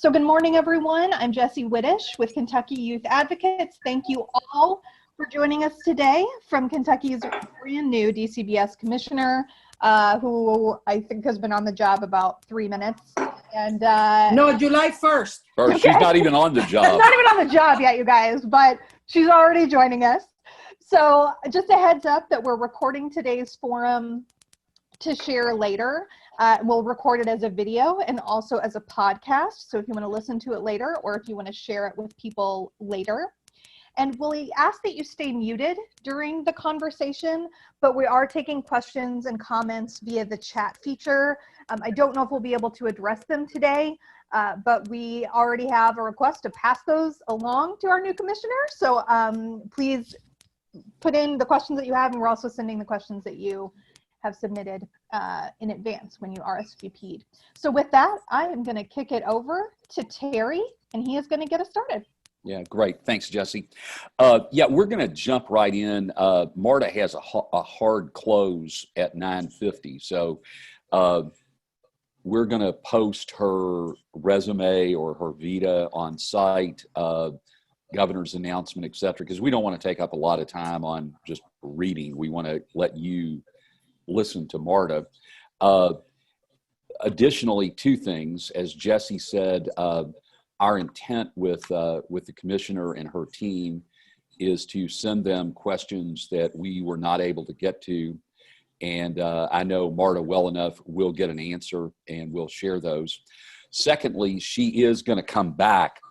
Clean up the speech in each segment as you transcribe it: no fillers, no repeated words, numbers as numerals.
So good morning, everyone. I'm Jessie Whittish with Kentucky Youth Advocates. Thank you all for joining us today from Kentucky's brand new DCBS Commissioner, who I think has been on the job about 3 minutes. And no, July 1st. Okay. She's not even on the job. Not even on the job yet, you guys, but she's already joining us. So just a heads up that we're recording today's forum to share later. We'll record it as a video and also as a podcast. So if you want to listen to it later, or if you want to share it with people later. And we ask that you stay muted during the conversation, but we are taking questions and comments via the chat feature. I don't know if we'll be able to address them today, but we already have a request to pass those along to our new commissioner. So please put in the questions that you have, and we're also sending the questions that you have submitted in advance when you RSVP'd. So with that, I am going to kick it over to Terry, and he is going to get us started. Yeah, great. Thanks, Jessie. Yeah, we're going to jump right in. Marta has a hard close at 9:50, so we're going to post her resume or her vita on site, governor's announcement, et cetera, because we don't want to take up a lot of time on just reading. We want to let you listen to Marta. Additionally, two things, as Jessie said, our intent with the commissioner and her team is to send them questions that we were not able to get to. And I know Marta well enough, we'll get an answer and we'll share those. Secondly, she is going to come back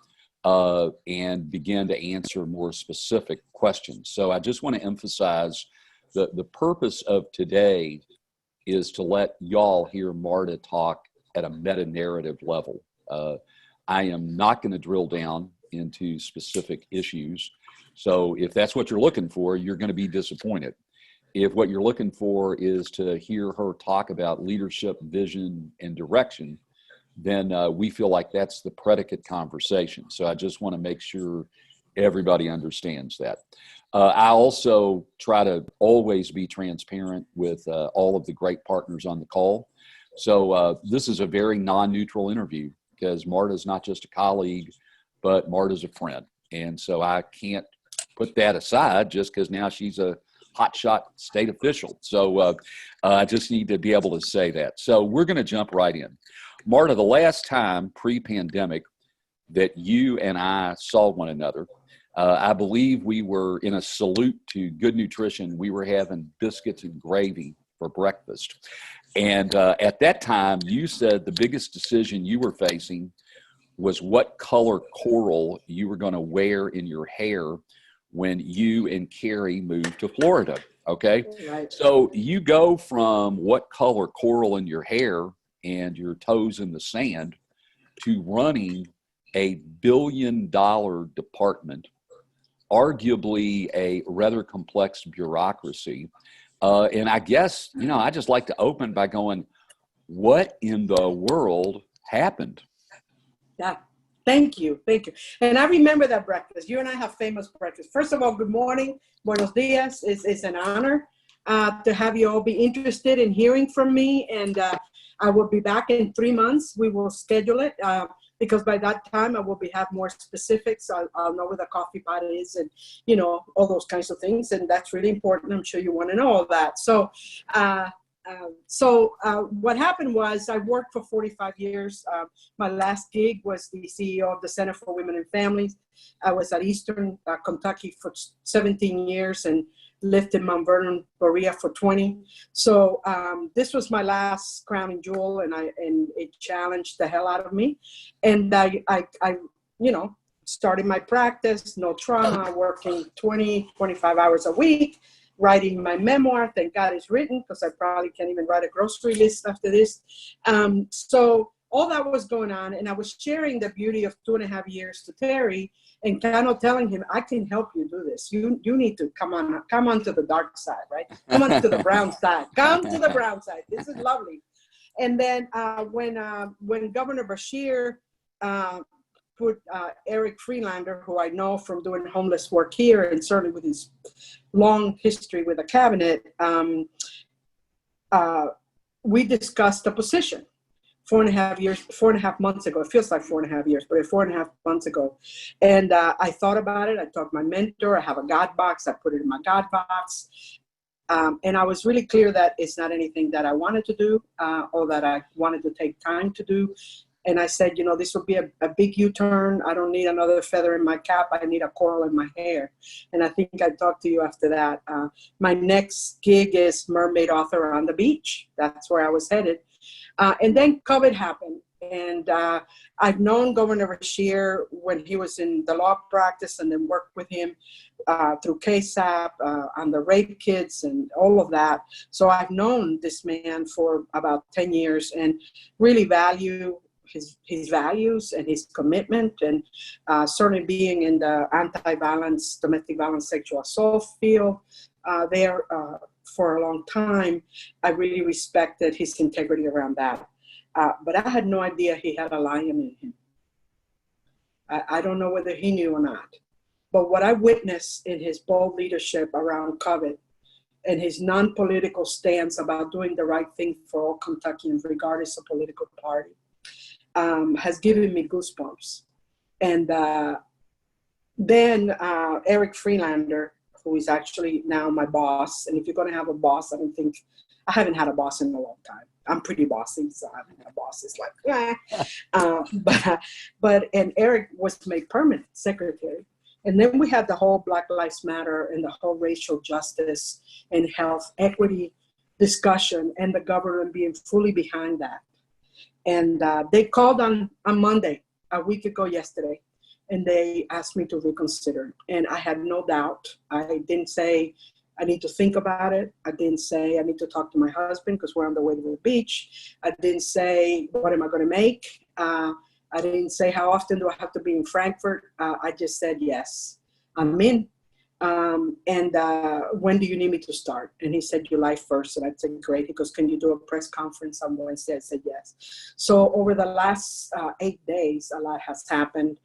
and begin to answer more specific questions. So I just want to emphasize the purpose of today is to let y'all hear Marta talk at a meta-narrative level. I am not going to drill down into specific issues. So if that's what you're looking for, you're going to be disappointed. If what you're looking for is to hear her talk about leadership, vision, and direction, then we feel like that's the predicate conversation. So I just want to make sure everybody understands that. I also try to always be transparent with all of the great partners on the call. So this is a very non-neutral interview because Marta's not just a colleague, but Marta's a friend. And so I can't put that aside just because now she's a hotshot state official. So I just need to be able to say that. So we're going to jump right in. Marta, the last time pre-pandemic that you and I saw one another, I believe we were in a salute to good nutrition. We were having biscuits and gravy for breakfast. And at that time, you said the biggest decision you were facing was what color coral you were going to wear in your hair when you and Carrie moved to Florida, okay? Right. So you go from what color coral in your hair and your toes in the sand to running a $1 billion department, arguably a rather complex bureaucracy. And I guess, you know, I just like to open by going, what in the world happened? Yeah, thank you. Thank you. And I remember that breakfast. You and I have famous breakfast. First of all, good morning. Buenos dias. It's an honor to have you all be interested in hearing from me. And I will be back in 3 months. We will schedule it because by that time I will have more specifics. I'll know where the coffee pot is and, you know, all those kinds of things. And that's really important. I'm sure you want to know all that. So, what happened was I worked for 45 years. My last gig was the CEO of the Center for Women and Families. I was at Eastern Kentucky for 17 years and lived in Mount Vernon, Berea for 20. So this was my last crowning jewel, and it challenged the hell out of me. And I you know, started my practice, no trauma, working 20, 25 hours a week, writing my memoir. Thank God it's written because I probably can't even write a grocery list after this. So all that was going on, and I was sharing the beauty of 2.5 years to Terry and kind of telling him, I can help you do this. You need to come on to the dark side, right? Come on to the brown side. Come to the brown side. This is lovely. And then when Governor Beshear put Eric Freelander, who I know from doing homeless work here and certainly with his long history with the cabinet, we discussed a position. 4.5 months ago. It feels like 4.5 years, but 4.5 months ago. And I thought about it. I talked to my mentor. I have a God box. I put it in my God box. And I was really clear that it's not anything that I wanted to do or that I wanted to take time to do. And I said, you know, this will be a big U-turn. I don't need another feather in my cap. I need a coral in my hair. And I think I talked to you after that. My next gig is Mermaid Author on the Beach. That's where I was headed. And then COVID happened. And I've known Governor Bashir when he was in the law practice, and then worked with him through KSAP on the rape kits and all of that. So I've known this man for about 10 years and really value his values and his commitment, and certainly being in the anti-violence, domestic violence, sexual assault field there for a long time. I really respected his integrity around that. But I had no idea he had a lion in him. I don't know whether he knew or not. But what I witnessed in his bold leadership around COVID and his non-political stance about doing the right thing for all Kentuckians, regardless of political party, has given me goosebumps. And then Eric Freelander, who is actually now my boss, and if you're going to have a boss, I haven't had a boss in a long time. I'm pretty bossy, so I haven't had a boss. It's like, and Eric was made permanent secretary. And then we had the whole Black Lives Matter and the whole racial justice and health equity discussion, and the government being fully behind that. And they called on Monday, a week ago yesterday, and they asked me to reconsider. And I had no doubt. I didn't say, I need to think about it. I didn't say, I need to talk to my husband because we're on the way to the beach. I didn't say, what am I going to make? I didn't say, how often do I have to be in Frankfurt? I just said, yes, I'm in. And when do you need me to start? And he said, July 1st. And I said, great. He goes, can you do a press conference on Wednesday? I said, yes. So over the last 8 days, a lot has happened.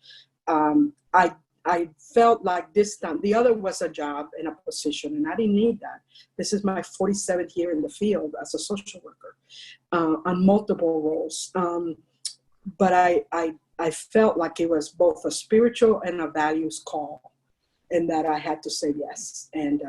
I felt like this time, the other was a job and a position, and I didn't need that. This is my 47th year in the field as a social worker on multiple roles. But I felt like it was both a spiritual and a values call, and that I had to say yes. And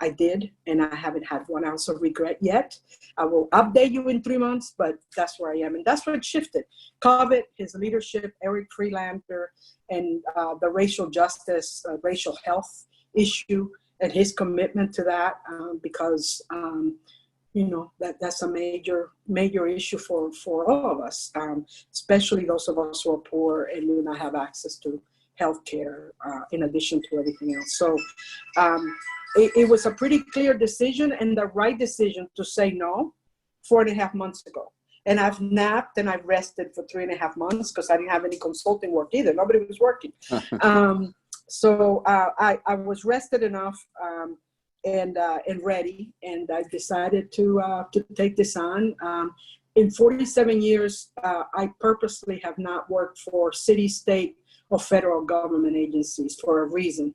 I did, and I haven't had 1 ounce of regret yet. I will update you in 3 months, but that's where I am. And that's what shifted. COVID, his leadership, Eric Freelander, and the racial justice, racial health issue, and his commitment to that, because, you know, that's a major issue for all of us, especially those of us who are poor and do not have access to healthcare, in addition to everything else. So it was a pretty clear decision, and the right decision to say no 4.5 months ago. And I've napped and I've rested for 3.5 months because I didn't have any consulting work either. Nobody was working. So I was rested enough and ready, and I decided to take this on. In 47 years, I purposely have not worked for city, state, or federal government agencies for a reason.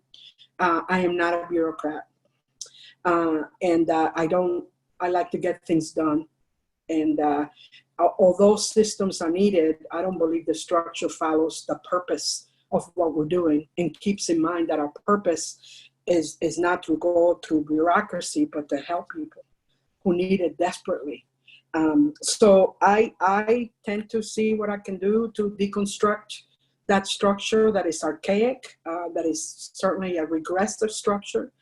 I am not a bureaucrat. And I like to get things done. And although systems are needed, I don't believe the structure follows the purpose of what we're doing and keeps in mind that our purpose is not to go through bureaucracy, but to help people who need it desperately. So I tend to see what I can do to deconstruct that structure that is archaic, that is certainly a regressive structure,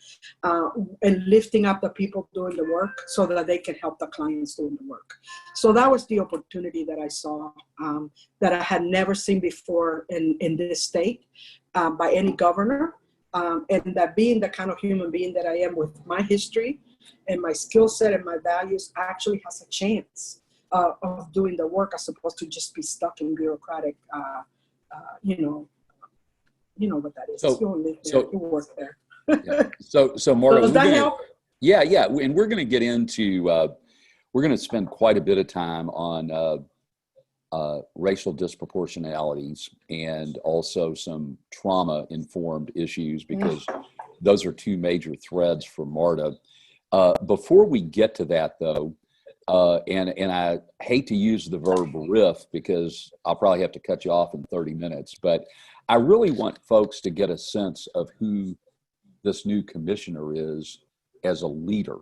and lifting up the people doing the work so that they can help the clients doing the work. So that was the opportunity that I saw, that I had never seen before in this state by any governor, and that being the kind of human being that I am with my history and my skill set and my values actually has a chance of doing the work as opposed to just be stuck in bureaucratic you know what that is. So, you live there, you work there. Yeah. So Marta, does that help? Yeah, and we're going to get into, we're going to spend quite a bit of time on racial disproportionalities and also some trauma-informed issues, because those are two major threads for Marta. Before we get to that, though, and I hate to use the verb riff because I'll probably have to cut you off in 30 minutes, but I really want folks to get a sense of who this new commissioner is as a leader.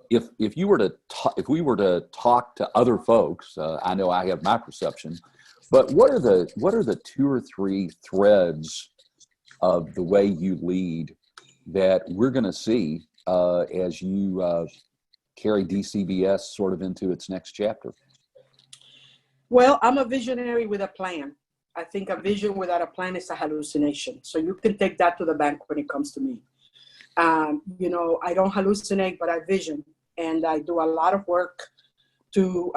If you were to if we were to talk to other folks, I know I have my perception, but what are the 2 or 3 threads of the way you lead that we're going to see as you carry DCBS sort of into its next chapter? Well, I'm a visionary with a plan. I think a vision without a plan is a hallucination. So you can take that to the bank when it comes to me. You know, I don't hallucinate, but I vision, and I do a lot of work to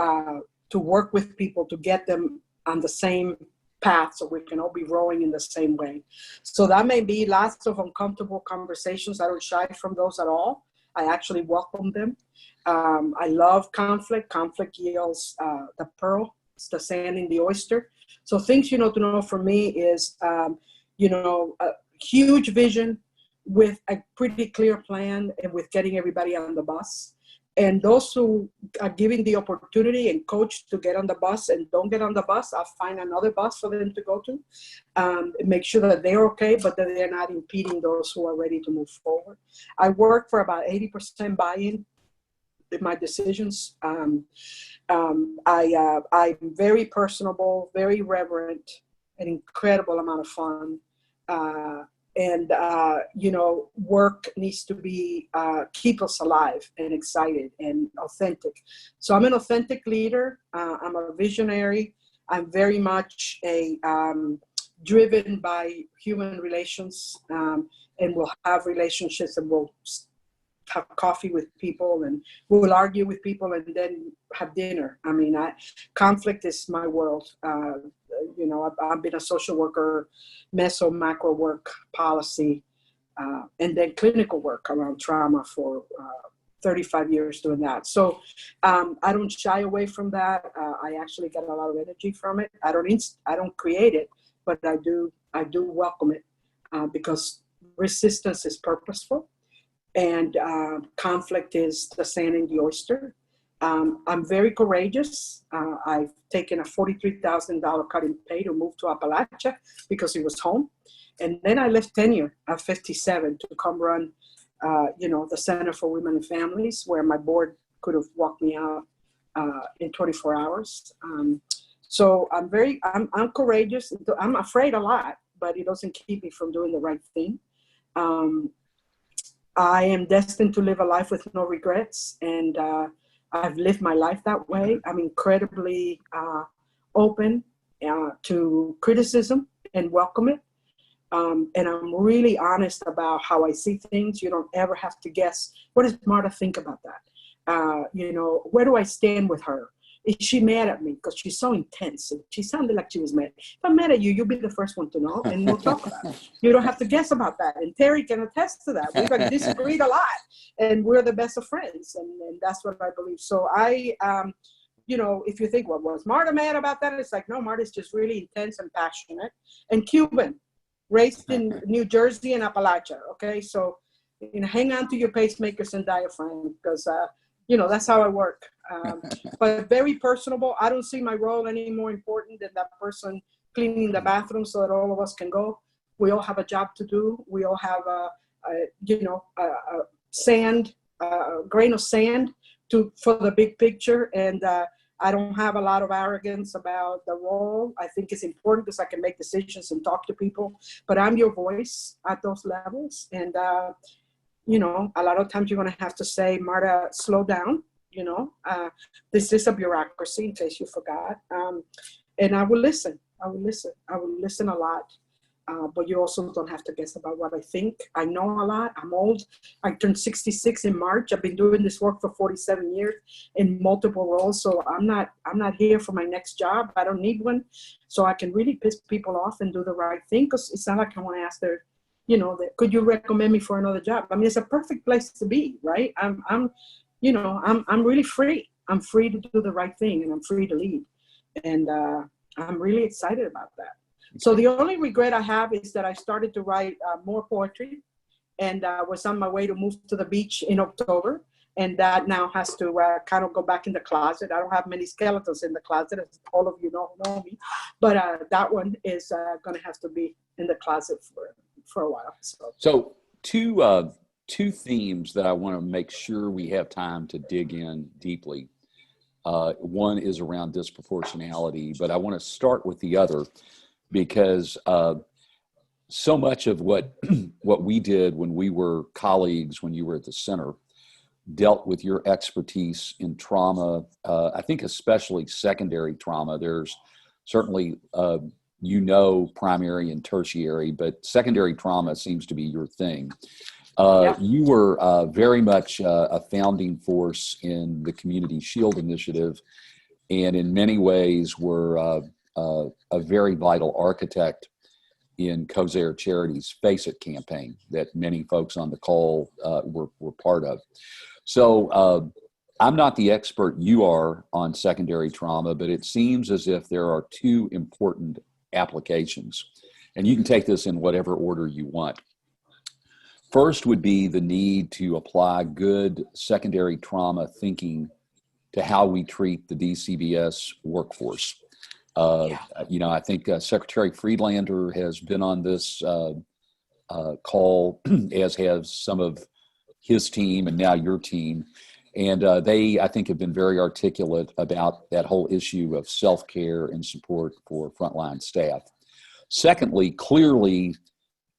work with people to get them on the same path so we can all be rowing in the same way. So that may be lots of uncomfortable conversations. I don't shy from those at all. I actually welcome them. I love conflict. Conflict yields the pearl. It's the sand in the oyster. So things, you know, to know for me is, you know, a huge vision with a pretty clear plan and with getting everybody on the bus. And those who are giving the opportunity and coach to get on the bus and don't get on the bus, I'll find another bus for them to go to. Make sure that they're okay, but that they're not impeding those who are ready to move forward. I work for about 80% buy-in in my decisions. I'm very personable, very reverent, an incredible amount of fun. You know, work needs to be, keep us alive and excited and authentic. So I'm an authentic leader. I'm a visionary. I'm very much driven by human relations, and we'll have relationships and we'll have coffee with people and we'll argue with people and then have dinner. I mean, conflict is my world. You know, I've been a social worker, meso macro work, policy, and then clinical work around trauma for 35 years doing that. So I don't shy away from that. I actually get a lot of energy from it. I don't create it, but I do welcome it because resistance is purposeful. And conflict is the sand in the oyster. I'm very courageous. I've taken a $43,000 cut in pay to move to Appalachia because it was home. And then I left tenure at 57 to come run, you know, the Center for Women and Families, where my board could have walked me out in 24 hours. So I'm courageous. I'm afraid a lot, but it doesn't keep me from doing the right thing. I am destined to live a life with no regrets, and I've lived my life that way. I'm incredibly open to criticism and welcome it. And I'm really honest about how I see things. You don't ever have to guess, what does Marta think about that? You know, where do I stand with her? Is she mad at me? Because she's so intense. And she sounded like she was mad. If I'm mad at you, you'll be the first one to know, and we'll talk about it. You don't have to guess about that. And Terry can attest to that. We've disagreed a lot, and we're the best of friends, and that's what I believe. So you know, if you think, well, was Marta mad about that? It's like, no, Marta's just really intense and passionate. And Cuban, raised in New Jersey and Appalachia, okay? So, you know, hang on to your pacemakers and diaphragm, because, you know, that's how I work. But very personable. I don't see my role any more important than that person cleaning the bathroom so that all of us can go. We all have a job to do. We all have a grain of sand for the big picture. And I don't have a lot of arrogance about the role. I think it's important because I can make decisions and talk to people. But I'm your voice at those levels. And, you know, a lot of times you're going to have to say, Marta, slow down. You know, this is a bureaucracy, in case you forgot. And I will listen. I will listen a lot. But you also don't have to guess about what I think. I know a lot. I'm old. I turned 66 in March. I've been doing this work for 47 years in multiple roles. So I'm not here for my next job. I don't need one. So I can really piss people off and do the right thing, because it's not like I want to ask their, you know, could you recommend me for another job? I mean, it's a perfect place to be, right? I'm really free. I'm free to do the right thing, and I'm free to lead. And I'm really excited about that. So the only regret I have is that I started to write more poetry, and was on my way to move to the beach in October. And that now has to kind of go back in the closet. I don't have many skeletons in the closet, as all of you know me. But that one is going to have to be in the closet for a while. So two themes that I want to make sure we have time to dig in deeply. One is around disproportionality, but I want to start with the other because so much of what we did when we were colleagues, when you were at the center, dealt with your expertise in trauma. I think especially secondary trauma. There's certainly, primary and tertiary, but secondary trauma seems to be your thing. You were very much a founding force in the Community Shield Initiative, and in many ways were a very vital architect in Kosare Charity's Face It campaign that many folks on the call were part of. So I'm not the expert you are on secondary trauma, but it seems as if there are two important applications, and you can take this in whatever order you want. First would be the need to apply good secondary trauma thinking to how we treat the DCBS workforce. I think Secretary Friedlander has been on this call, as has some of his team and now your team. And they, I think, have been very articulate about that whole issue of self-care and support for frontline staff. Secondly, clearly,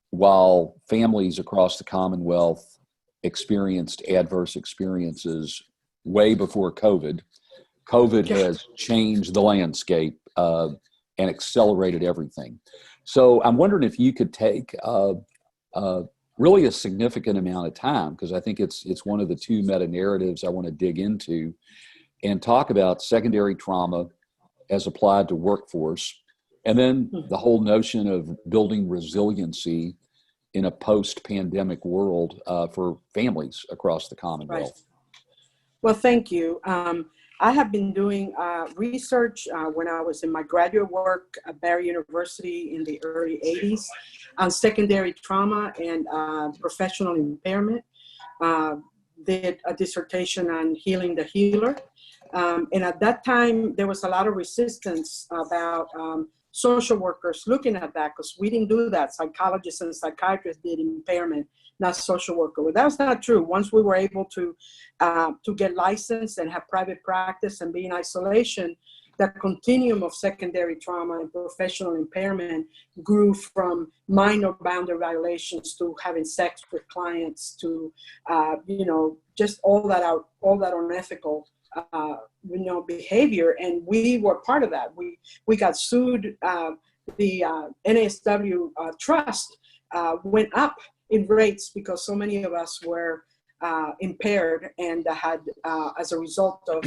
while families across the Commonwealth experienced adverse experiences way before COVID has changed the landscape and accelerated everything. So I'm wondering if you could take really a significant amount of time, because I think it's one of the two meta-narratives I want to dig into, and talk about secondary trauma as applied to workforce, and then the whole notion of building resiliency in a post-pandemic world for families across the Commonwealth. Right. Well, thank you. I have been doing research when I was in my graduate work at Barry University in the early 80s on secondary trauma and professional impairment. Did a dissertation on healing the healer. And at that time, there was a lot of resistance about social workers looking at that, because we didn't do that. Psychologists and psychiatrists did impairment, not social worker. Well, that's not true. Once we were able to get licensed and have private practice and be in isolation, that continuum of secondary trauma and professional impairment grew from minor boundary violations to having sex with clients to, just all that unethical behavior. And we were part of that. We got sued. The NASW trust went up in rates because so many of us were impaired and had, as a result of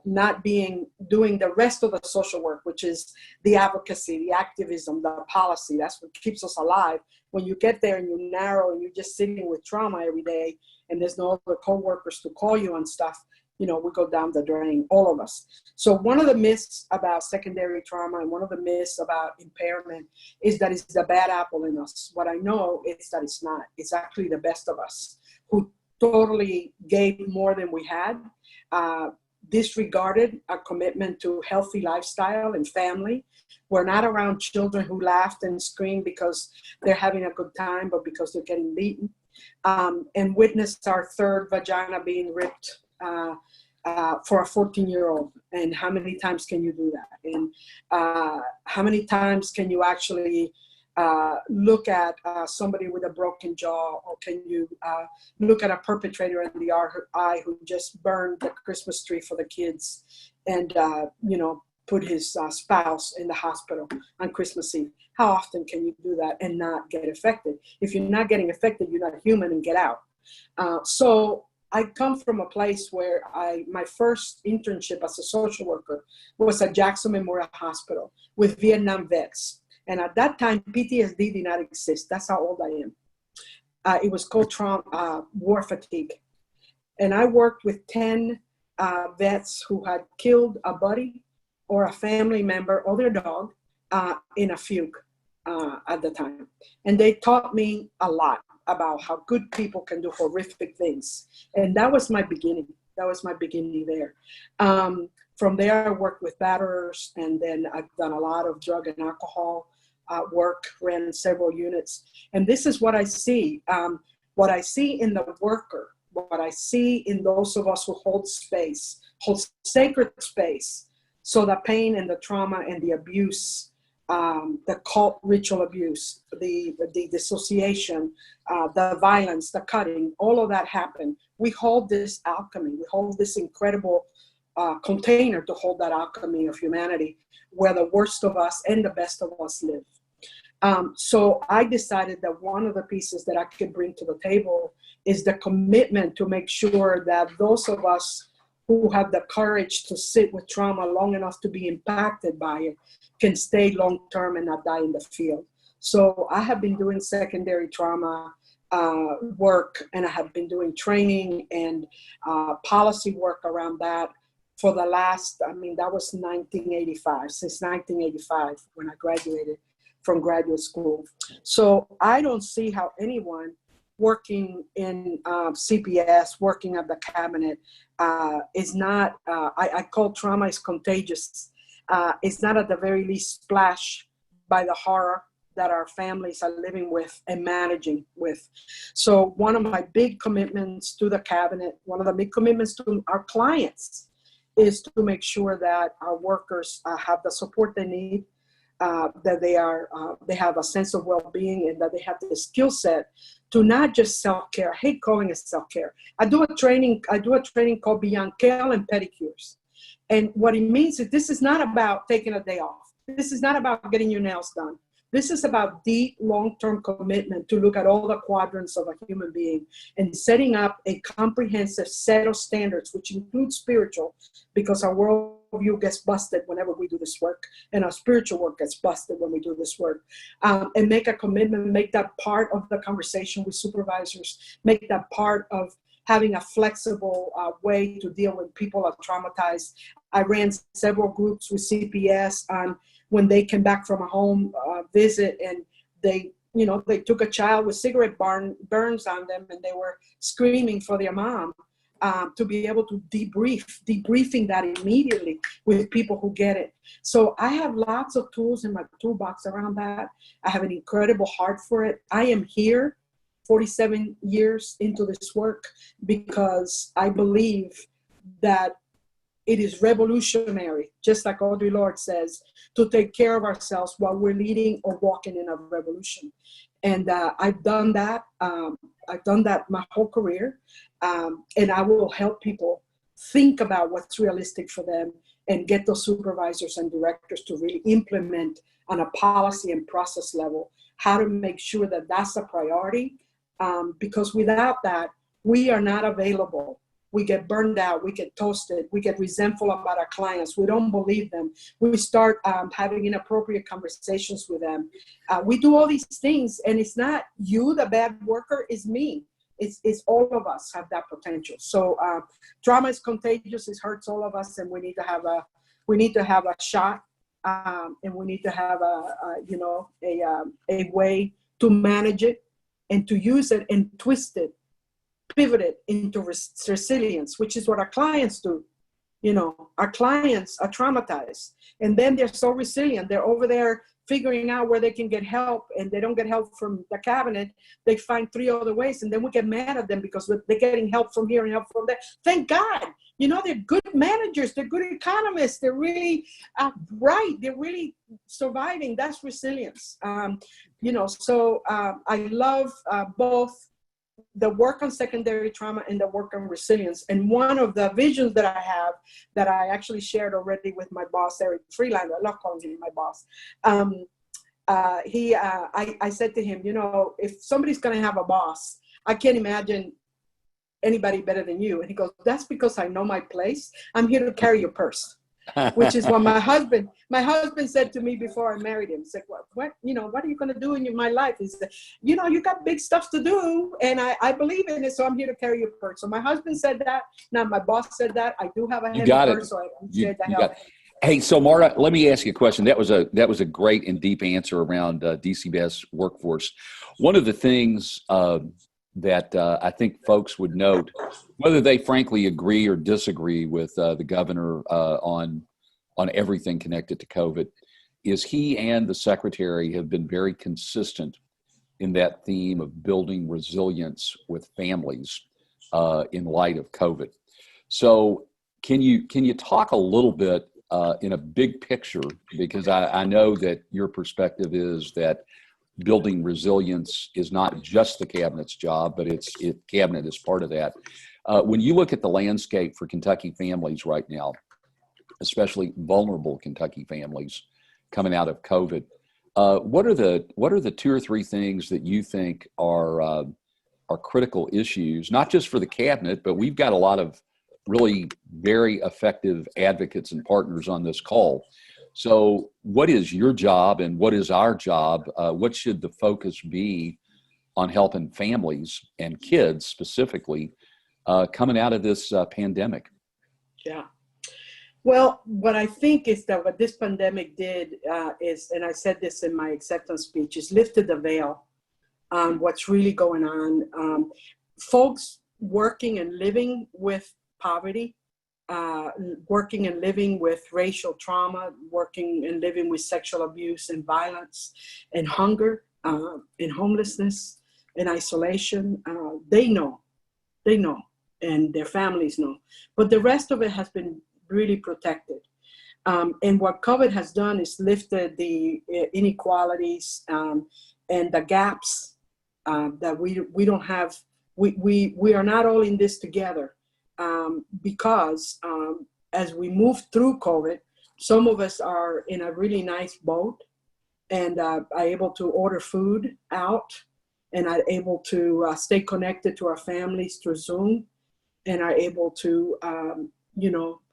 not doing the rest of the social work, which is the advocacy, the activism, the policy. That's what keeps us alive. When you get there and you narrow and you're just sitting with trauma every day and there's no other coworkers to call you on stuff, we go down the drain, all of us. So one of the myths about secondary trauma and one of the myths about impairment is that it's the bad apple in us. What I know is that it's not. It's actually the best of us who totally gave more than we had, disregarded a commitment to healthy lifestyle and family. We're not around children who laughed and screamed because they're having a good time, but because they're getting beaten, and witnessed our third vagina being ripped for a 14-year-old. And how many times can you do that? And how many times can you actually look at somebody with a broken jaw, or can you look at a perpetrator in the eye who just burned the Christmas tree for the kids and, put his spouse in the hospital on Christmas Eve? How often can you do that and not get affected? If you're not getting affected, you're not human, and get out. So I come from a place where my first internship as a social worker was at Jackson Memorial Hospital with Vietnam vets. And at that time, PTSD did not exist. That's how old I am. It was called war fatigue. And I worked with 10 vets who had killed a buddy or a family member or their dog in a fugue at the time. And they taught me a lot. about how good people can do horrific things. And that was my beginning. That was my beginning there. From there, I worked with batterers, and then I've done a lot of drug and alcohol work, ran several units. And this is what I see. What I see in the worker, what I see in those of us who hold space, hold sacred space, so the pain and the trauma and the abuse, the cult ritual abuse, the dissociation, the violence, the cutting, all of that happened. We hold this alchemy. We hold this incredible container to hold that alchemy of humanity, where the worst of us and the best of us live. So I decided that one of the pieces that I could bring to the table is the commitment to make sure that those of us who have the courage to sit with trauma long enough to be impacted by it can stay long-term and not die in the field. So I have been doing secondary trauma work, and I have been doing training and policy work around that for the last, I mean, that was 1985, since 1985 when I graduated from graduate school. So I don't see how anyone working in CPS, working at the cabinet, is not, I call trauma is contagious. It's not at the very least splashed by the horror that our families are living with and managing with. So one of my big commitments to the cabinet, one of the big commitments to our clients, is to make sure that our workers have the support they need, that they have a sense of well-being, and that they have the skill set to not just self-care. I hate calling it self-care. I do a training called Beyond Kale and Pedicures. And what it means is this is not about taking a day off. This is not about getting your nails done. This is about deep, long-term commitment to look at all the quadrants of a human being and setting up a comprehensive set of standards, which includes spiritual, because our worldview gets busted whenever we do this work, and our spiritual work gets busted when we do this work. And make a commitment, make that part of the conversation with supervisors, make that part of having a flexible way to deal with people are traumatized. I ran several groups with CPS on when they came back from a home visit, and they took a child with cigarette burns on them, and they were screaming for their mom, to be able to debriefing that immediately with people who get it. So I have lots of tools in my toolbox around that. I have an incredible heart for it. I am here 47 years into this work because I believe that it is revolutionary, just like Audre Lorde says, to take care of ourselves while we're leading or walking in a revolution. And I've done that. I've done that my whole career. And I will help people think about what's realistic for them and get those supervisors and directors to really implement on a policy and process level how to make sure that that's a priority. Because without that, we are not available. We get burned out, we get toasted, we get resentful about our clients, we don't believe them, we start having inappropriate conversations with them. We do all these things, and it's not you, the bad worker, it's me. It's all of us have that potential. So trauma is contagious, it hurts all of us, and we need to have a shot, and we need to have a way to manage it and to use it and twist it, pivot it into resilience, which is what our clients do. Our clients are traumatized, and then they're so resilient. They're over there figuring out where they can get help, and they don't get help from the cabinet. They find 3 other ways, and then we get mad at them because they're getting help from here and help from there. Thank God. They're good managers. They're good economists. They're really bright. They're really surviving. That's resilience. So I love both the work on secondary trauma and the work on resilience. And one of the visions that I have that I actually shared already with my boss, Eric Freelander, I love calling him my boss. I said to him, if somebody's going to have a boss, I can't imagine anybody better than you. And he goes, that's because I know my place. I'm here to carry your purse. Which is what my husband said to me before I married him. He said, what are you going to do in my life? He said, you got big stuff to do, and I believe in it, so I'm here to carry your purse. So my husband said that. Now my boss said that. I do have a heavy purse, so I'm scared to help. Hey, so Marta, let me ask you a question. That was a great and deep answer around DCBS workforce. One of the things that I think folks would note, whether they frankly agree or disagree with the governor on everything connected to COVID, is he and the secretary have been very consistent in that theme of building resilience with families in light of COVID. So can you talk a little bit in a big picture, because I know that your perspective is that building resilience is not just the cabinet's job, but cabinet is part of that. When you look at the landscape for Kentucky families right now, especially vulnerable Kentucky families coming out of COVID, what are the 2 or 3 things that you think are critical issues, not just for the cabinet, but we've got a lot of really very effective advocates and partners on this call. So what is your job and what is our job? What should the focus be on helping families and kids specifically coming out of this pandemic? Yeah. Well, what I think is that what this pandemic did is, and I said this in my acceptance speech, is lifted the veil on what's really going on. Folks working and living with poverty, working and living with racial trauma, working and living with sexual abuse and violence and hunger and homelessness and isolation, they know, and their families know. But the rest of it has been really protected. And what COVID has done is lifted the inequalities and the gaps that we don't have. We are not all in this together. Because as we move through COVID, some of us are in a really nice boat and are able to order food out and are able to stay connected to our families through Zoom and are able to,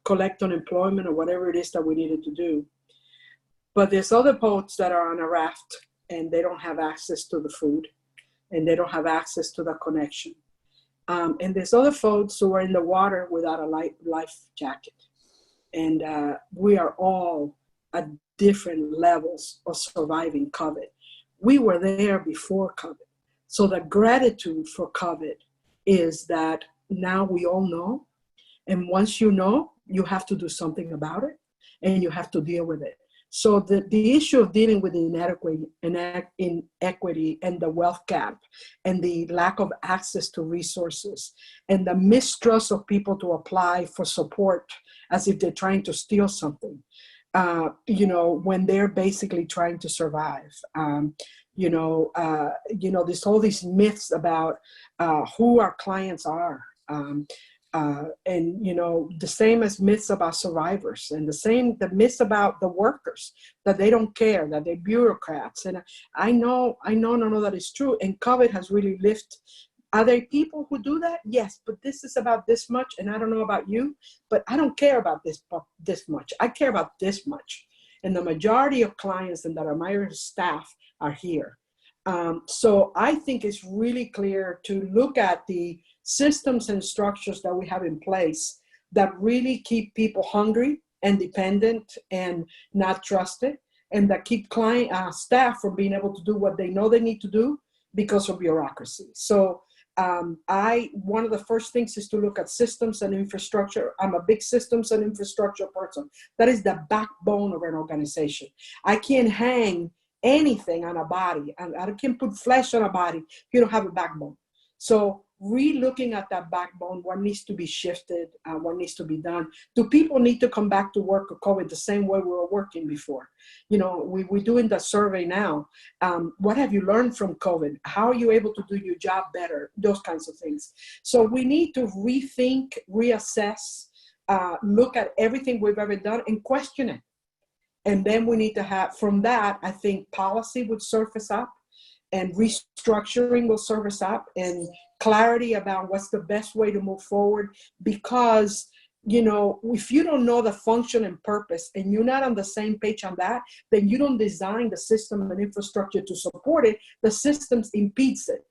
collect unemployment or whatever it is that we needed to do. But there's other boats that are on a raft and they don't have access to the food and they don't have access to the connection. And there's other folks who are in the water without a life jacket. And we are all at different levels of surviving COVID. We were there before COVID. So the gratitude for COVID is that now we all know. And once you know, you have to do something about it and you have to deal with it. So the issue of dealing with inequity and the wealth gap and the lack of access to resources and the mistrust of people to apply for support as if they're trying to steal something, when they're basically trying to survive. There's all these myths about who our clients are. The same as myths about survivors and the myths about the workers, that they don't care, that they're bureaucrats. And I know none of that is true. And COVID has really lifted. Are there people who do that? Yes, but this is about this much. And I don't know about you, but I don't care about this much. I care about this much. And the majority of clients and that are my staff are here. So I think it's really clear to look at the systems and structures that we have in place that really keep people hungry and dependent and not trusted, and that keep staff from being able to do what they know they need to do because of bureaucracy. So one of the first things is to look at systems and infrastructure. I'm a big systems and infrastructure person. That is the backbone of an organization. I can't hang anything on a body. I can't put flesh on a body if you don't have a backbone. So re-looking at that backbone, what needs to be shifted, what needs to be done. Do people need to come back to work with COVID the same way we were working before? We're doing the survey now. What have you learned from COVID? How are you able to do your job better? Those kinds of things. So we need to rethink, reassess, look at everything we've ever done and question it. And then we need to have, from that, I think policy would surface up and restructuring will surface up and clarity about what's the best way to move forward. Because, if you don't know the function and purpose and you're not on the same page on that, then you don't design the system and infrastructure to support it. The system impedes it.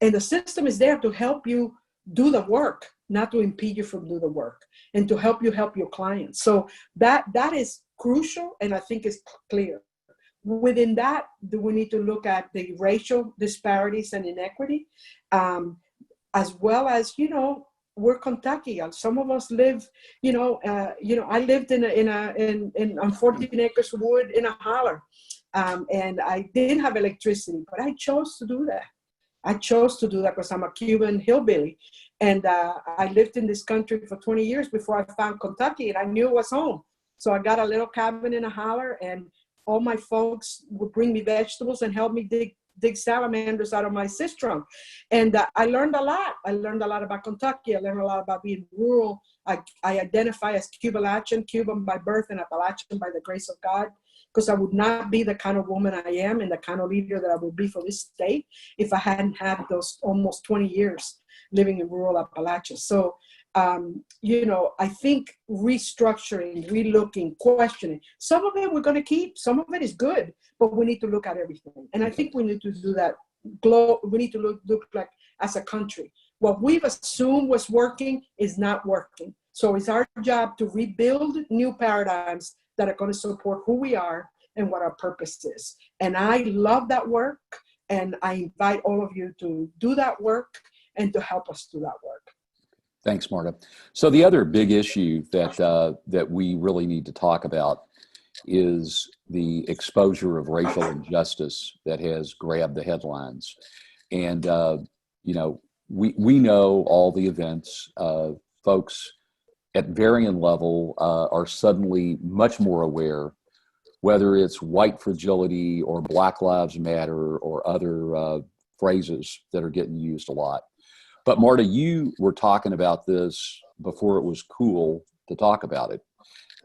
And the system is there to help you do the work, not to impede you from doing the work, and to help you help your clients. So that is crucial, and I think it's clear. Within that, we need to look at the racial disparities and inequity, as well as, we're Kentucky, and some of us live, I lived on 14 acres of wood in a holler, and I didn't have electricity, but I chose to do that. I chose to do that because I'm a Cuban hillbilly, and I lived in this country for 20 years before I found Kentucky, and I knew it was home. So I got a little cabin in a holler, and all my folks would bring me vegetables and help me dig salamanders out of my cistern. And I learned a lot. I learned a lot about Kentucky. I learned a lot about being rural. I identify as Cuban by birth and Appalachian by the grace of God, because I would not be the kind of woman I am and the kind of leader that I would be for this state if I hadn't had those almost 20 years living in rural Appalachia. So, I think restructuring, relooking, questioning, some of it we're going to keep, some of it is good, but we need to look at everything. And I think we need to do that. We need to look like as a country. What we've assumed was working is not working. So it's our job to rebuild new paradigms that are going to support who we are and what our purpose is. And I love that work, and I invite all of you to do that work and to help us do that work. Thanks, Marta. So the other big issue that we really need to talk about is the exposure of racial injustice that has grabbed the headlines. And, we know all the events. Folks at varying level are suddenly much more aware, whether it's white fragility or Black Lives Matter or other phrases that are getting used a lot. But Marta, you were talking about this before it was cool to talk about it.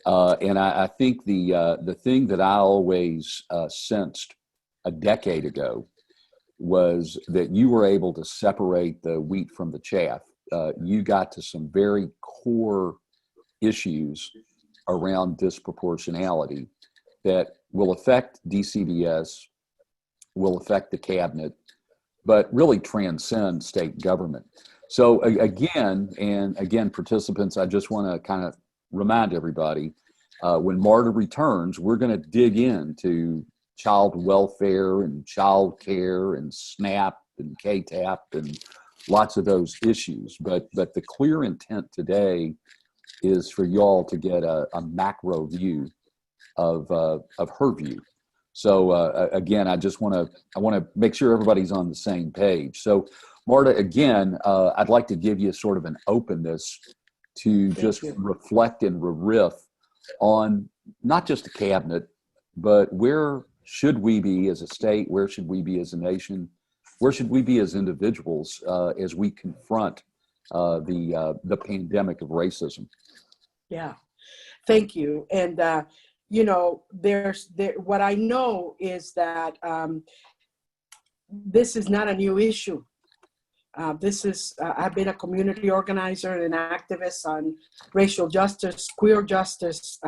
And I think the thing that I always sensed a decade ago was that you were able to separate the wheat from the chaff. You got to some very core issues around disproportionality that will affect DCBS, will affect the cabinet, but really transcend state government. So again, participants, I just want to kind of remind everybody, when Marta returns, we're going to dig into child welfare and child care and SNAP and KTAP and lots of those issues. But the clear intent today is for y'all to get a macro view of her view. So again, I want to make sure everybody's on the same page. So Marta, again, I'd like to give you sort of an openness to just reflect and riff on not just the cabinet, but where should we be as a state? Where should we be as a nation? Where should we be as individuals as we confront the pandemic of racism? Yeah, thank you. And what I know is that this is not a new issue. I've been a community organizer and an activist on racial justice, queer justice,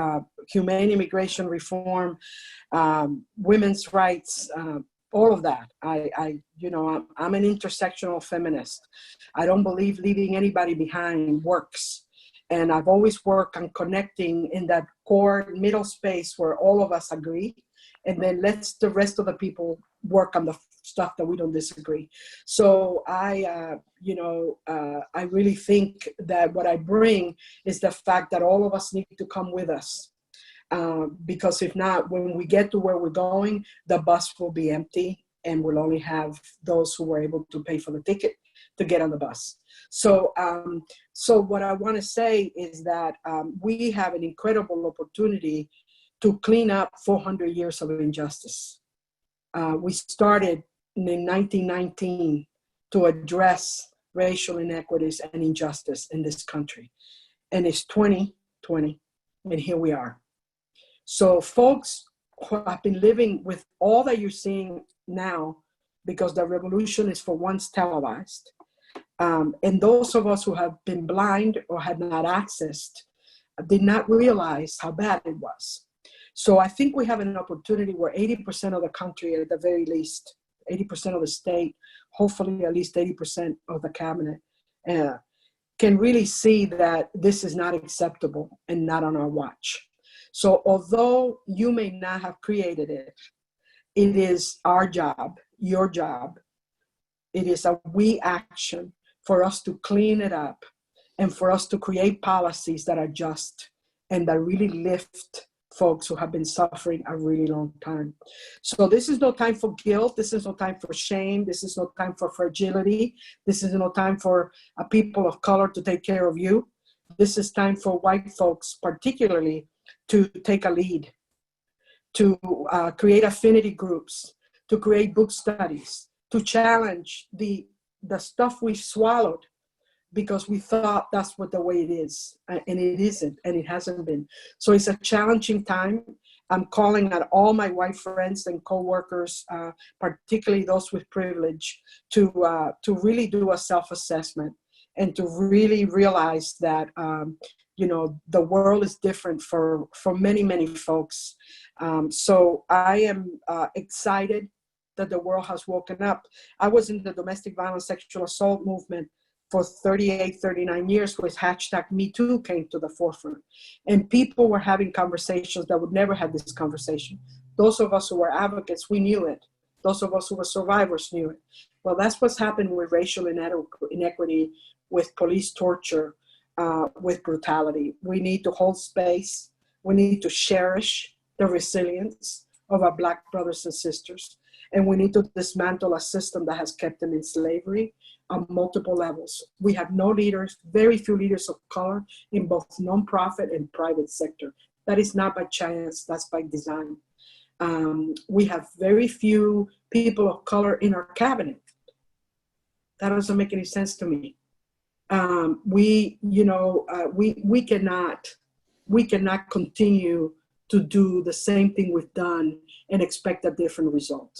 humane immigration reform, women's rights, all of that. I'm an intersectional feminist. I don't believe leaving anybody behind works. And I've always worked on connecting in that core middle space where all of us agree, and then let's the rest of the people work on the stuff that we don't disagree. So I really think that what I bring is the fact that all of us need to come with us. Because if not, when we get to where we're going, the bus will be empty and we'll only have those who were able to pay for the ticket to get on the bus. So what I want to say is that we have an incredible opportunity to clean up 400 years of injustice. We started in 1919 to address racial inequities and injustice in this country. And it's 2020, and here we are. So folks who have been living with all that you're seeing now, because the revolution is for once televised, and those of us who have been blind or had not accessed did not realize how bad it was. So I think we have an opportunity where 80% of the country, at the very least, 80% of the state, hopefully at least 80% of the cabinet, can really see that this is not acceptable and not on our watch. So although you may not have created it, it is our job, your job. It is a we action for us to clean it up and for us to create policies that are just and that really lift folks who have been suffering a really long time. So this is no time for guilt. This is no time for shame. This is no time for fragility. This is no time for people of color to take care of you. This is time for white folks, particularly, to take a lead, to create affinity groups, to create book studies, to challenge the stuff we swallowed because we thought that's what the way it is, and it isn't, and it hasn't been. So it's a challenging time. I'm calling on all my white friends and coworkers, particularly those with privilege, to really do a self-assessment and to really realize that the world is different for many, many folks. So I am excited that the world has woken up. I was in the domestic violence, sexual assault movement for 38, 39 years, with hashtag #MeToo came to the forefront. And people were having conversations that would never have this conversation. Those of us who were advocates, we knew it. Those of us who were survivors knew it. Well, that's what's happened with racial inequity, with police torture, with brutality. We need to hold space. We need to cherish the resilience of our Black brothers and sisters. And we need to dismantle a system that has kept them in slavery on multiple levels. We have no leaders, very few leaders of color in both nonprofit and private sector. That is not by chance, that's by design. We have very few people of color in our cabinet. That doesn't make any sense to me. We cannot continue to do the same thing we've done and expect a different result.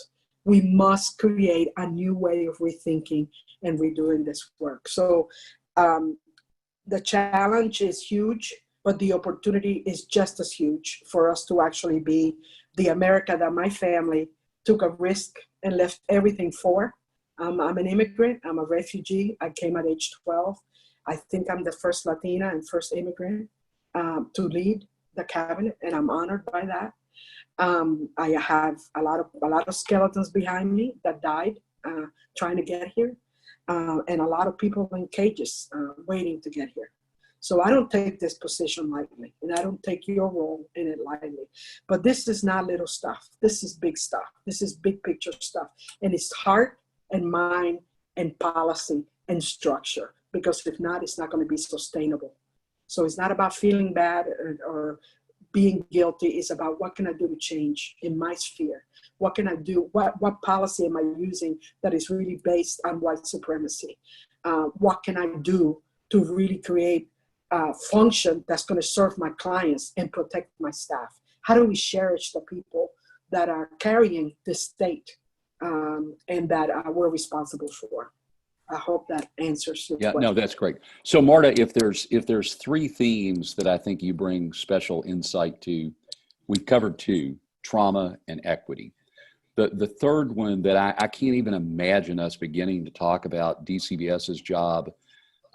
We must create a new way of rethinking and redoing this work. So the challenge is huge, but the opportunity is just as huge for us to actually be the America that my family took a risk and left everything for. I'm an immigrant, I'm a refugee. I came at age 12. I think I'm the first Latina and first immigrant to lead the cabinet, and I'm honored by that. I have a lot of skeletons behind me that died trying to get here, and a lot of people in cages waiting to get here. So I don't take this position lightly, and I don't take your role in it lightly. But this is not little stuff. This is big stuff. This is big picture stuff, and it's heart and mind and policy and structure. Because if not, it's not going to be sustainable. So it's not about feeling bad or being guilty. It's about what can I do to change in my sphere? What can I do? What policy am I using that is really based on white supremacy? What can I do to really create a function that's going to serve my clients and protect my staff? How do we cherish the people that are carrying this state and that we're responsible for? I hope that answers your question. No, that's great. So Marta, if there's three themes that I think you bring special insight to, we've covered two: trauma and equity. The third one that I can't even imagine us beginning to talk about DCBS's job,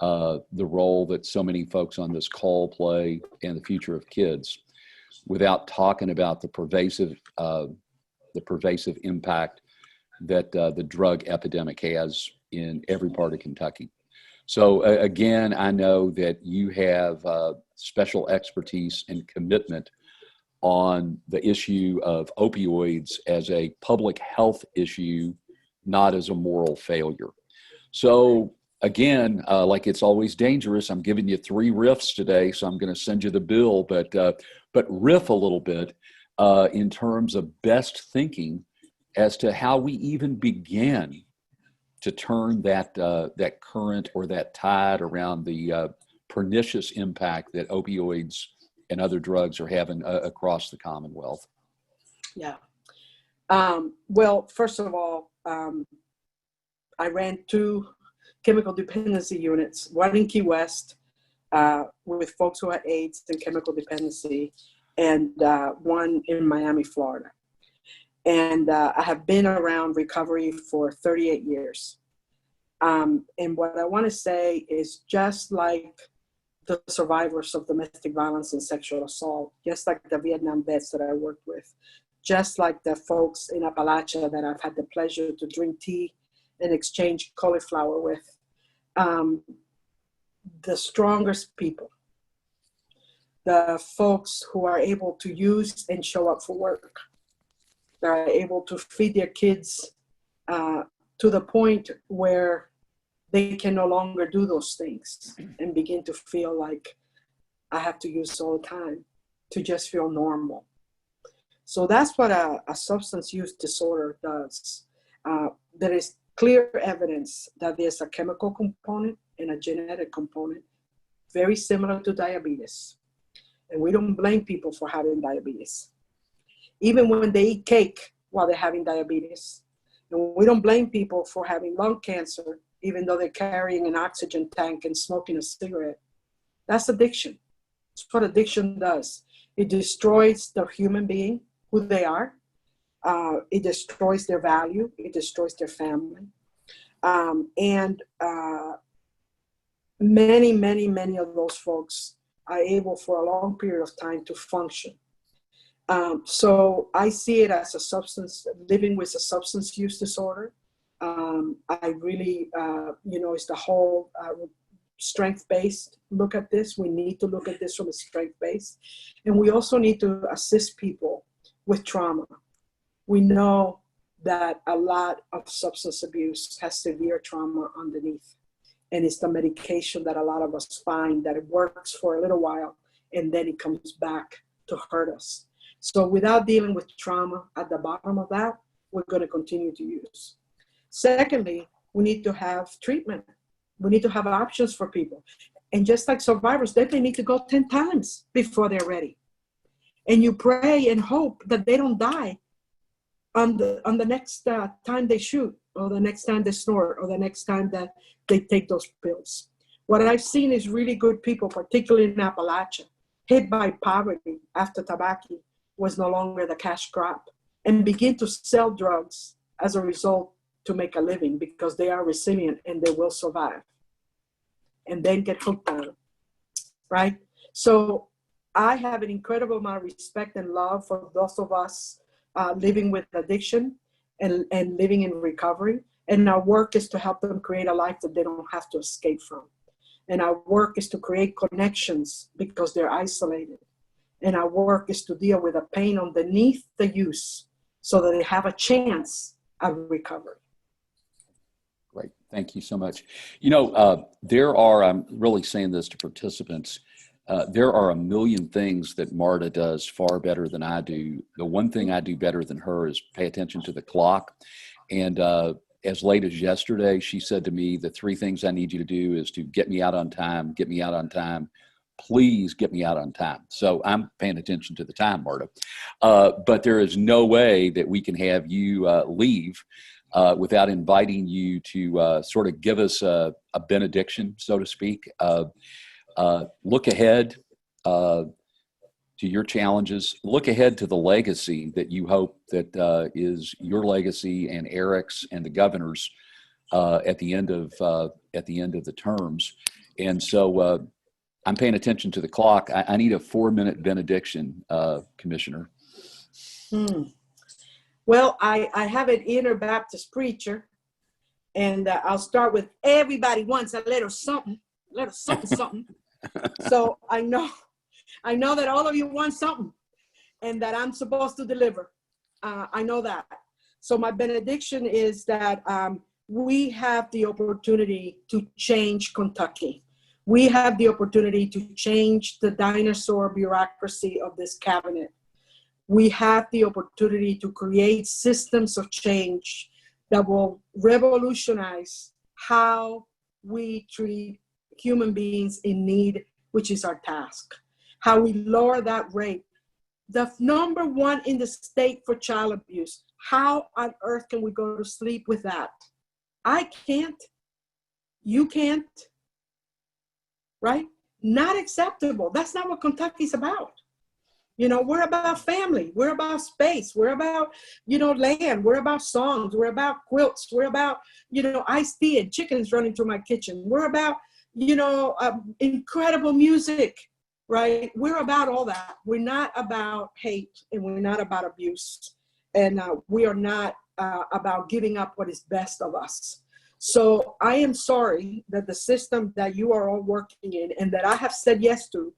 the role that so many folks on this call play, and the future of kids, without talking about the pervasive impact that the drug epidemic has in every part of Kentucky. So again, I know that you have special expertise and commitment on the issue of opioids as a public health issue, not as a moral failure. So again, like it's always dangerous, I'm giving you three riffs today, so I'm going to send you the bill, but riff a little bit in terms of best thinking as to how we even began to turn that current or that tide around the pernicious impact that opioids and other drugs are having across the Commonwealth. Yeah. Well, first of all, I ran 2 chemical dependency units, one in Key West with folks who had AIDS and chemical dependency, and one in Miami, Florida. And I have been around recovery for 38 years. And what I want to say is, just like the survivors of domestic violence and sexual assault, just like the Vietnam vets that I worked with, just like the folks in Appalachia that I've had the pleasure to drink tea and exchange cauliflower with. The strongest people, the folks who are able to use and show up for work, that are able to feed their kids to the point where they can no longer do those things and begin to feel like I have to use all the time to just feel normal. So that's what a substance use disorder does. There is clear evidence that there's a chemical component and a genetic component, very similar to diabetes. And we don't blame people for having diabetes, even when they eat cake while they're having diabetes. And we don't blame people for having lung cancer, even though they're carrying an oxygen tank and smoking a cigarette. That's addiction. That's what addiction does. It destroys the human being, who they are. It destroys their value. It destroys their family. Many of those folks are able for a long period of time to function. So I see it as living with a substance use disorder. I really, it's the whole strength-based look at this. We need to look at this from a strength-based. And we also need to assist people with trauma. We know that a lot of substance abuse has severe trauma underneath. And it's the medication that a lot of us find that it works for a little while and then it comes back to hurt us. So without dealing with trauma at the bottom of that, we're going to continue to use. Secondly, we need to have treatment. We need to have options for people. And just like survivors, they may need to go 10 times before they're ready. And you pray and hope that they don't die on the next time they shoot, or the next time they snort, or the next time that they take those pills. What I've seen is really good people, particularly in Appalachia, hit by poverty after tobacco was no longer the cash crop, and begin to sell drugs as a result to make a living because they are resilient and they will survive, and then get hooked on it, right? So I have an incredible amount of respect and love for those of us living with addiction and living in recovery. And our work is to help them create a life that they don't have to escape from. And our work is to create connections because they're isolated. And our work is to deal with the pain underneath the use so that they have a chance at recovery. Great. Thank you so much. I'm really saying this to participants, there are a million things that Marta does far better than I do. The one thing I do better than her is pay attention to the clock. And as late as yesterday, she said to me, the 3 things I need you to do is to get me out on time, get me out on time. Please get me out on time. So I'm paying attention to the time, Marta. But there is no way that we can have you leave without inviting you to sort of give us a benediction, so to speak. Look ahead to your challenges. Look ahead to the legacy that you hope that is your legacy and Eric's and the governor's at the end of the terms. And so I'm paying attention to the clock. I need a 4-minute benediction, Commissioner. Well, I have an inner Baptist preacher, and I'll start with everybody wants a little something, something. So I know that all of you want something, and that I'm supposed to deliver. I know that. So my benediction is that we have the opportunity to change Kentucky. We have the opportunity to change the dinosaur bureaucracy of this cabinet. We have the opportunity to create systems of change that will revolutionize how we treat human beings in need, which is our task. How we lower that rate. The number 1 in the state for child abuse. How on earth can we go to sleep with that? I can't. You can't. Right? Not acceptable. That's not what Kentucky's about. We're about family. We're about space. We're about, land. We're about songs. We're about quilts. We're about, iced tea and chickens running through my kitchen. We're about, incredible music, right? We're about all that. We're not about hate, and we're not about abuse, and we are not about giving up what is best of us. So I am sorry that the system that you are all working in and that I have said yes to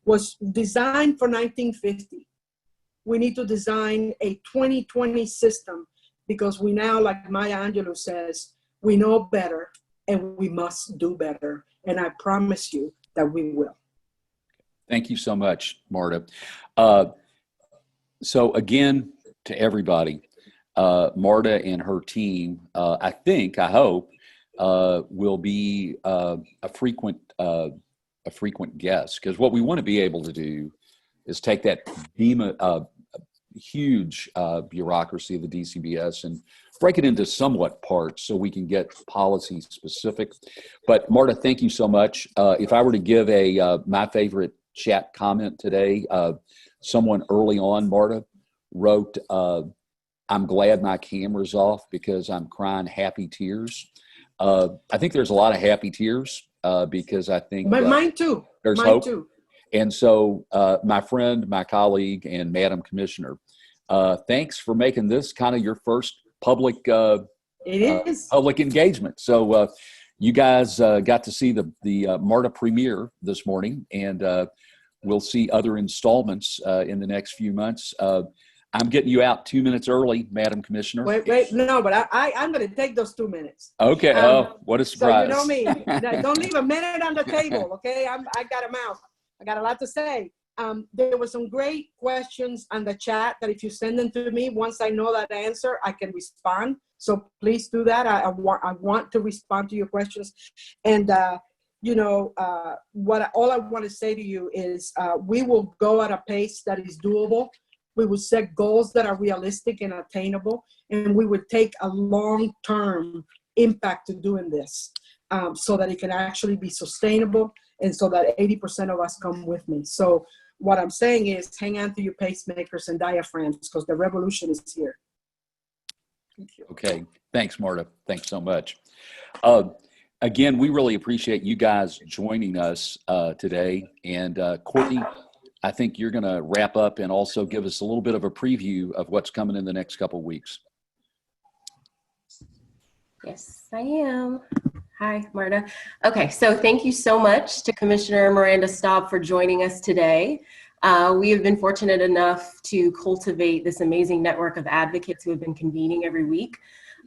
was designed for 1950. We need to design a 2020 system, because we now, like Maya Angelou says, we know better and we must do better. And I promise you that we will. Thank you so much, Marta. So again, to everybody, Marta and her team, I hope, will be a frequent guest, because what we want to be able to do is take that huge bureaucracy of the DCBS and break it into somewhat parts so we can get policy specific. But Marta, thank you so much. If I were to give my favorite chat comment today, someone early on, Marta, wrote, "I'm glad my camera's off because I'm crying happy tears." I think there's a lot of happy tears because I think mine too. There's mine hope. Too. And so, my friend, my colleague, and Madam Commissioner, thanks for making this kind of your first public public engagement. So you guys got to see the Marta premiere this morning, and we'll see other installments in the next few months. I'm getting you out 2 minutes early, Madam Commissioner. Wait, no, but I'm going to take those 2 minutes. Okay. What a surprise! So you know me. Don't leave a minute on the table, okay? I got a mouth. I got a lot to say. There were some great questions on the chat that if you send them to me, once I know that answer, I can respond. So please do that. I want to respond to your questions. And, all I want to say to you is we will go at a pace that is doable. We will set goals that are realistic and attainable. And we would take a long-term impact to doing this so that it can actually be sustainable, and so that 80% of us come with me. So what I'm saying is hang on to your pacemakers and diaphragms, because the revolution is here. Thank you. Okay. Thanks, Marta. Thanks so much. Again, we really appreciate you guys joining us today. And Courtney, I think you're going to wrap up and also give us a little bit of a preview of what's coming in the next couple of weeks. Yes, I am. Hi, Marta. Okay, so thank you so much to Commissioner Miranda-Straub for joining us today. We have been fortunate enough to cultivate this amazing network of advocates who have been convening every week,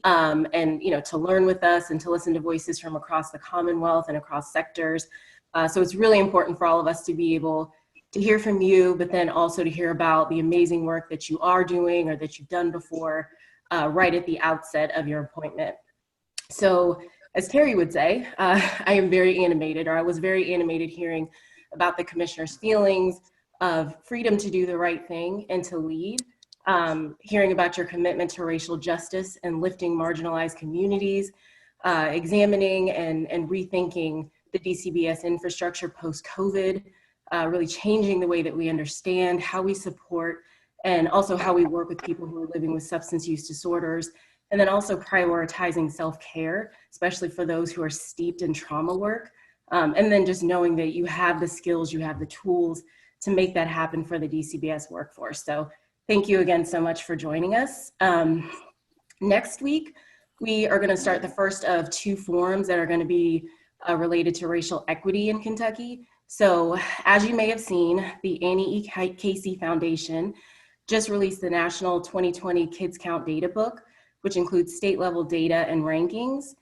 and to learn with us and to listen to voices from across the Commonwealth and across sectors. So it's really important for all of us to be able to hear from you, but then also to hear about the amazing work that you are doing or that you've done before, right at the outset of your appointment. So, as Terry would say, I am very animated, or I was very animated hearing about the Commissioner's feelings of freedom to do the right thing and to lead, hearing about your commitment to racial justice and lifting marginalized communities, examining and rethinking the DCBS infrastructure post-COVID, really changing the way that we understand how we support and also how we work with people who are living with substance use disorders, and then also prioritizing self-care, especially for those who are steeped in trauma work. And then just knowing that you have the skills, you have the tools to make that happen for the DCBS workforce. So thank you again so much for joining us. Next week, we are gonna start the first of 2 forums that are gonna be related to racial equity in Kentucky. So as you may have seen, the Annie E. Casey Foundation just released the National 2020 Kids Count Data Book, which includes state level data and rankings.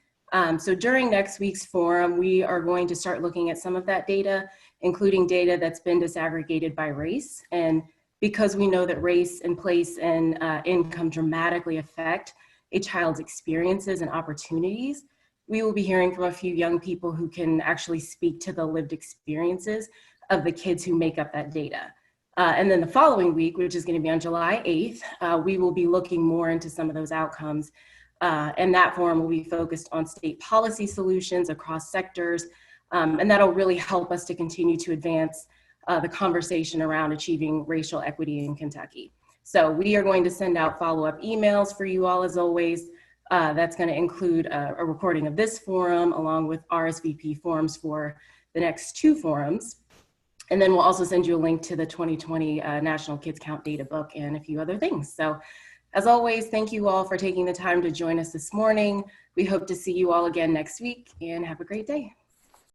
So during next week's forum, we are going to start looking at some of that data, including data that's been disaggregated by race. And because we know that race and place and income dramatically affect a child's experiences and opportunities, we will be hearing from a few young people who can actually speak to the lived experiences of the kids who make up that data. And then the following week, which is going to be on July 8th, we will be looking more into some of those outcomes. And that forum will be focused on state policy solutions across sectors. And that'll really help us to continue to advance the conversation around achieving racial equity in Kentucky. So we are going to send out follow-up emails for you all as always. That's going to include a recording of this forum along with RSVP forms for the next 2 forums. And then we'll also send you a link to the 2020 National Kids Count Data Book and a few other things. So as always, thank you all for taking the time to join us this morning. We hope to see you all again next week, and have a great day.